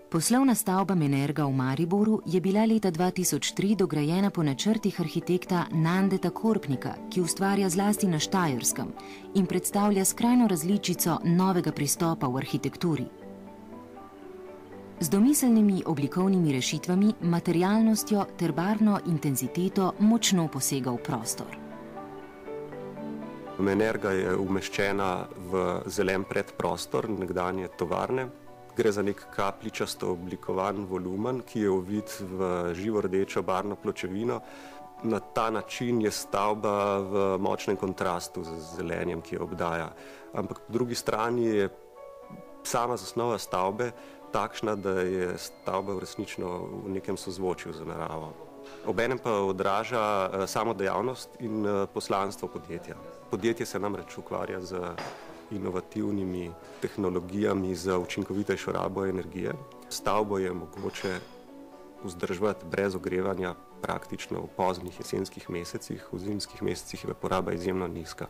Poslovna stavba Menerga v Mariboru je bila leta 2003 dograjena po načrtih arhitekta Nandeta Korpnika, ki ustvarja zlasti na Štajerskem in predstavlja skrajno različico novega pristopa v arhitekturi. Z domiselnimi oblikovnimi rešitvami, materialnostjo ter barvno intenziteto močno posega v prostor. Menerga je umeščena v zelen predprostor nekdanje tovarne. Gre za nek kapljičasto oblikovan volumen, ki je ovit v živo-rdečo barvno pločevino. Na ta način je stavba v močnem kontrastu z zelenjem, ki jo obdaja. Ampak po drugi strani je sama zasnova stavbe takšna, da je stavba resnično v nekem sozvočju z naravo. Obenem pa odraža samo dejavnost in poslanstvo podjetja. Podjetje se namreč ukvarja z inovativnimi tehnologijami za učinkovitejšo rabo energije. Stavbo je mogoče vzdrževati brez ogrevanja praktično v poznih jesenskih mesecih, v zimskih mesecih je poraba izjemno nizka.